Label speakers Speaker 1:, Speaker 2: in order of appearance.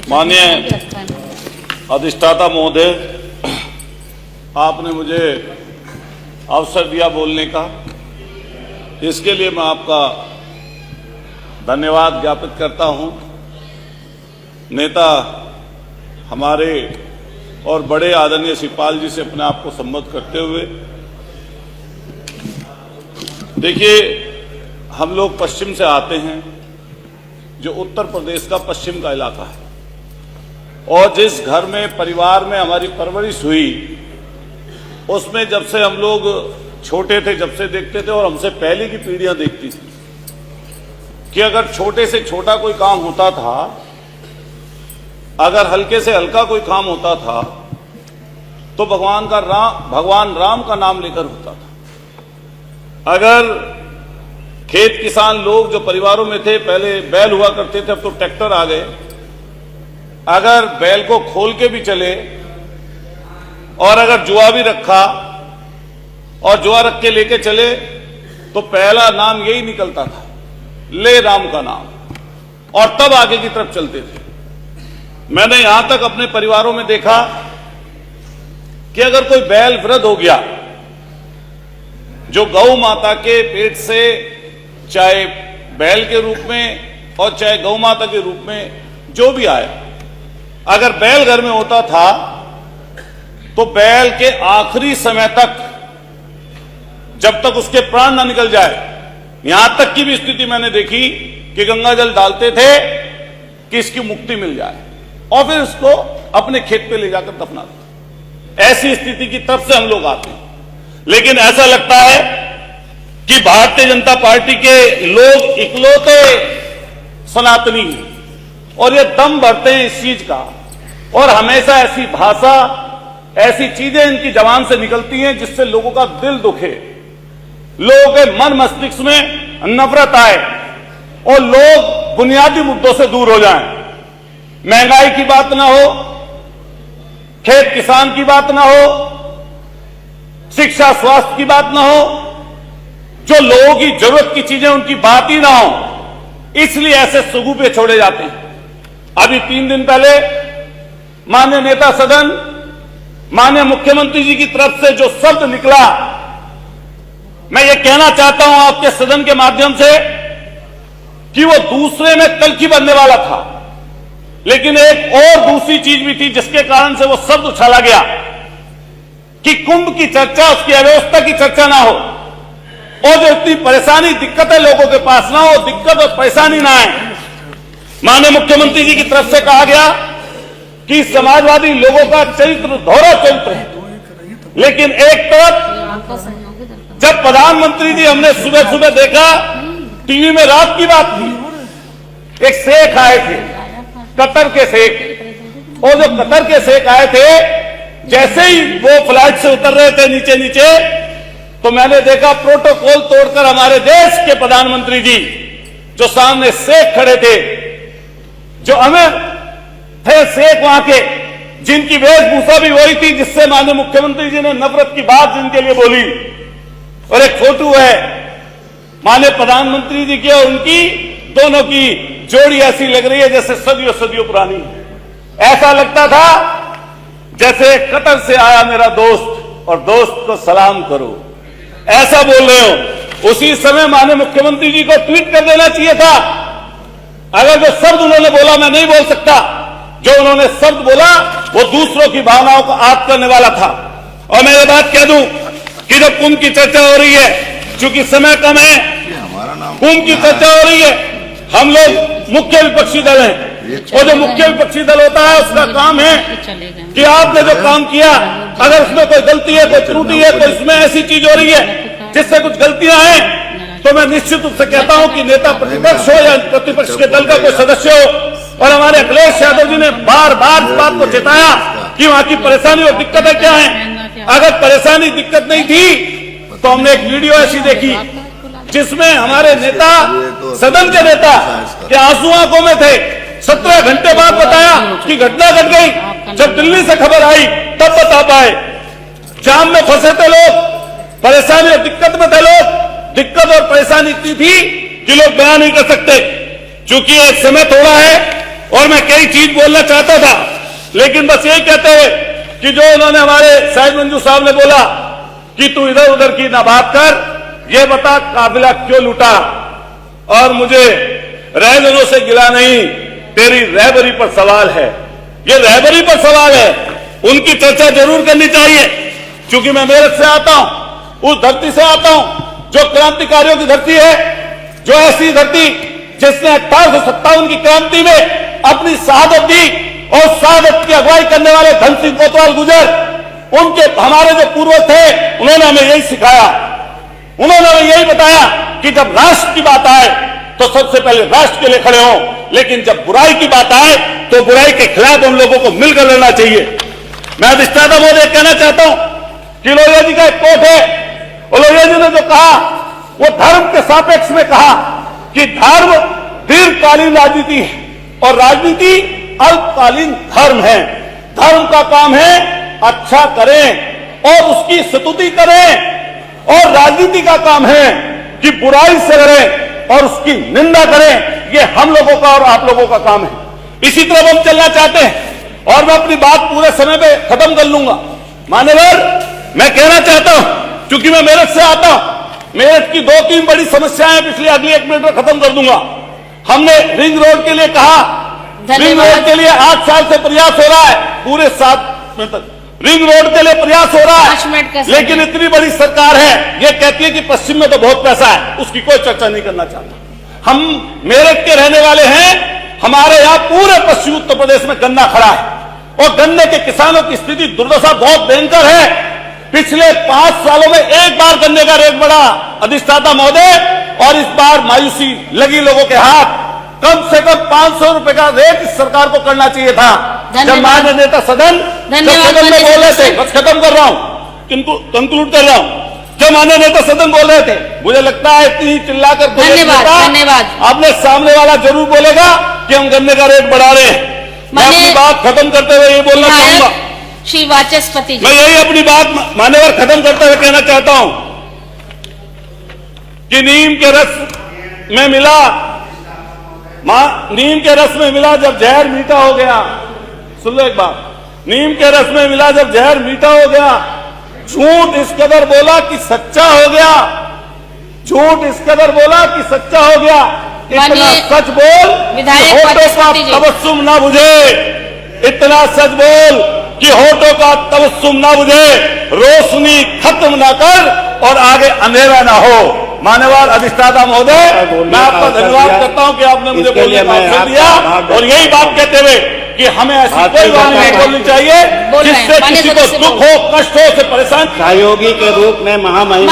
Speaker 1: माननीय अधिष्ठाता महोदय, आपने मुझे अवसर दिया बोलने का, इसके लिए मैं आपका धन्यवाद ज्ञापित करता हूं। नेता हमारे और बड़े आदरणीय शिवपाल जी से अपने आप को संबोधित करते हुए, देखिए हम लोग पश्चिम से आते हैं, जो उत्तर प्रदेश का पश्चिम का इलाका है, और जिस घर में परिवार में हमारी परवरिश हुई, उसमें जब से हम लोग छोटे थे, जब से देखते थे और हमसे पहले की पीढ़ियां देखती थी कि अगर छोटे से छोटा कोई काम होता था, अगर हल्के से हल्का कोई काम होता था, तो भगवान राम का नाम लेकर होता था। अगर खेत किसान लोग जो परिवारों में थे, पहले बैल हुआ करते थे, अब तो ट्रैक्टर आ गए, अगर बैल को खोल के भी चले और अगर जुआ भी रखा और जुआ रख के लेके चले, तो पहला नाम यही निकलता था, ले राम का नाम, और तब आगे की तरफ चलते थे। मैंने यहां तक अपने परिवारों में देखा कि अगर कोई बैल वृद्ध हो गया, जो गौ माता के पेट से, चाहे बैल के रूप में और चाहे गौ माता के रूप में जो भी आए, अगर बैल घर में होता था तो बैल के आखिरी समय तक, जब तक उसके प्राण न निकल जाए, यहां तक की भी स्थिति मैंने देखी कि गंगा जल डालते थे कि इसकी मुक्ति मिल जाए, और फिर उसको अपने खेत पे ले जाकर दफना देते। ऐसी स्थिति की तरफ से हम लोग आते हैं। लेकिन ऐसा लगता है कि भारतीय जनता पार्टी के लोग इकलौते सनातनी हैं, और ये दम भरते हैं इस चीज का, और हमेशा ऐसी भाषा, ऐसी चीजें इनकी जबान से निकलती हैं जिससे लोगों का दिल दुखे, लोगों के मन मस्तिष्क में नफरत आए और लोग बुनियादी मुद्दों से दूर हो जाएं। महंगाई की बात ना हो, खेत किसान की बात ना हो, शिक्षा स्वास्थ्य की बात ना हो, जो लोगों की जरूरत की चीजें उनकी बात ही ना हो, इसलिए ऐसे सुगुफे छोड़े जाते हैं। अभी 3 दिन पहले माननीय नेता सदन, माननीय मुख्यमंत्री जी की तरफ से जो शब्द निकला, मैं ये कहना चाहता हूं आपके सदन के माध्यम से कि वो दूसरे में तलखी बनने वाला था, लेकिन एक और दूसरी चीज भी थी जिसके कारण से वो शब्द उछाला गया कि कुंभ की चर्चा, उसकी अव्यवस्था की चर्चा ना हो, और जो इतनी परेशानी दिक्कतें लोगों के पास ना हो, दिक्कत और परेशानी ना आए। माननीय मुख्यमंत्री जी की तरफ से कहा गया कि समाजवादी लोगों का चरित्र दोहरा चरित्र है, लेकिन एक तरफ जब प्रधानमंत्री जी, हमने सुबह सुबह देखा टीवी में, रात की बात थी, एक शेख आए थे, कतर के शेख, और जो कतर के शेख आए थे, जैसे ही वो फ्लाइट से उतर रहे थे नीचे नीचे, तो मैंने देखा प्रोटोकॉल तोड़कर हमारे देश के प्रधानमंत्री जी, जो सामने शेख खड़े थे, जो हमें थे शेख वहां के, जिनकी वेशभूषा भी वही थी जिससे माननीय मुख्यमंत्री जी ने नफरत की बात जिनके लिए बोली, और एक फोटो है माननीय प्रधानमंत्री जी की और उनकी, दोनों की जोड़ी ऐसी लग रही है जैसे सदियों सदियों पुरानी। ऐसा लगता था जैसे कतर से आया मेरा दोस्त और दोस्त को सलाम करो, ऐसा बोल रहे हो। उसी समय माननीय मुख्यमंत्री जी को ट्वीट कर देना चाहिए था। अगर जो शब्द उन्होंने बोला मैं नहीं बोल सकता, जो उन्होंने शब्द बोला वो दूसरों की भावनाओं को आहत करने वाला था। और मैं ये बात कह दूं कि जब कुंभ की चर्चा हो रही है, चूंकि समय कम है, कुंभ की चर्चा हो रही है, हम लोग मुख्य विपक्षी दल हैं, और जो मुख्य विपक्षी दल होता है उसका काम है कि आपने जो काम किया, अगर उसमें कोई गलती है, कोई त्रुटि है, तो इसमें ऐसी चीज हो रही है जिससे कुछ गलतियां हैं, तो मैं निश्चित रूप से कहता हूं कि नेता प्रतिपक्ष हो या प्रतिपक्ष के दल का कोई सदस्य हो, और हमारे अखिलेश यादव जी ने बार बार इस बात को चेताया कि वहां की परेशानी और दिक्कतें क्या है। अगर परेशानी दिक्कत नहीं थी तो हमने एक वीडियो ऐसी देखी जिसमें हमारे नेता, सदन के नेता के आंसू आंखों में थे। 17 घंटे बाद बताया कि घटना घट गई, जब दिल्ली से खबर आई तब बता पाए। जाम में फंसे थे लोग, परेशानी और दिक्कत में थे लोग, दिक्कत और परेशानी इतनी थी कि लोग बयान नहीं कर सकते। चूंकि एक समय थोड़ा है, और मैं कई चीज बोलना चाहता था, लेकिन बस यही कहते हुए कि जो उन्होंने हमारे शाहिद मंजू साहब ने बोला कि तू इधर उधर की ना बात कर, ये बता काफिला क्यों लूटा, और मुझे रहबरों से गिला नहीं, तेरी रहबरी पर सवाल है। ये रहबरी पर सवाल है, उनकी चर्चा जरूर करनी चाहिए, क्योंकि मैं मेरठ से आता हूं, उस धरती से आता हूं जो क्रांतिकारियों की धरती है, जो ऐसी धरती जिसने 1857 की क्रांति में अपनी शहादत दी, और शहादत की अगुवाई करने वाले धन सिंह कोतवाल गुजर, उनके हमारे जो पूर्वज थे, उन्होंने हमें यही सिखाया, उन्होंने हमें यही बताया कि जब राष्ट्र की बात आए तो सबसे पहले राष्ट्र के लिए खड़े हों, लेकिन जब बुराई की बात आए तो बुराई के खिलाफ हम लोगों को मिलकर लड़ना चाहिए। मैं अधिष्ठाता महोदय कहना चाहता हूं कि लोहिया जी का एक कोट है, और लोहिया जी ने जो कहा वो धर्म के सापेक्ष में कहा कि धर्म दीर्घकालीन राजनीति है और राजनीति अल्पकालीन धर्म है। धर्म का काम है अच्छा करें और उसकी स्तुति करें, और राजनीति का काम है कि बुराई से लड़ें और उसकी निंदा करें। ये हम लोगों का और आप लोगों का काम है। इसी तरह हम चलना चाहते हैं, और मैं अपनी बात पूरे समय पे खत्म कर लूंगा। मान्यवर, मैं कहना चाहता हूं, क्योंकि मैं मेरठ से आता हूं, मेरठ की 2-3 बड़ी समस्याएं पिछले अगले 1 मिनट में खत्म कर दूंगा। हमने रिंग रोड के लिए कहा, रिंग रोड के लिए 8 साल से प्रयास हो रहा है, पूरे 7 मिनट तक रिंग रोड के लिए प्रयास हो रहा है, लेकिन इतनी बड़ी सरकार है, ये कहती है कि पश्चिम में तो बहुत पैसा है, उसकी कोई चर्चा नहीं करना चाहता। हम मेरठ के रहने वाले हैं, हमारे यहां पूरे पश्चिमी उत्तर प्रदेश में गन्ना खड़ा है, और गन्ने के किसानों की स्थिति दुर्दशा बहुत भयंकर है। पिछले 5 सालों में एक बार गन्ने का रेट बढ़ा अधिष्ठाता महोदय, और इस बार मायूसी लगी लोगों के हाथ। कम से कम 500 रुपए का रेट इस सरकार को करना चाहिए था। जब माननीय नेता सदन में बोल रहे थे, बस खत्म कर रहा हूं, कंक्लूड कर रहा हूं, जब माननीय नेता सदन बोल रहे थे, मुझे लगता है इतनी चिल्लाकर धन्यवाद आपने सामने वाला जरूर बोलेगा कि हम गन्ने का रेट बढ़ा रहे हैं। मैं अपनी बात खत्म करते हुए ये बोलना चाहूंगा,
Speaker 2: श्री वाचस्पति जी,
Speaker 1: मैं यही अपनी बात मान्यवर खत्म करते हुए कहना चाहता हूं कि नीम के रस में मिला, नीम के रस में मिला जब जहर मीठा हो गया। सुन लो एक बात, नीम के रस में मिला जब जहर मीठा हो गया, झूठ इस कदर बोला कि सच्चा हो गया, झूठ इस कदर बोला कि सच्चा हो गया। इतना सच बोल होठों का तबस्सुम ना बुझे, इतना सच बोल कि होठों का तबस्सुम ना बुझे, रोशनी खत्म ना कर और आगे अंधेरा ना हो। मान्यवर अधिष्ठाता महोदय, मैं आपका धन्यवाद करता हूं कि आपने मुझे बोलने का अवसर दिया, और यही बात कहते हुए कि हमें ऐसी कोई बात नहीं बोलनी चाहिए जिससे किसी को दुख हो, कष्ट हो, से परेशान।
Speaker 3: सहयोगी के रूप में महामहिम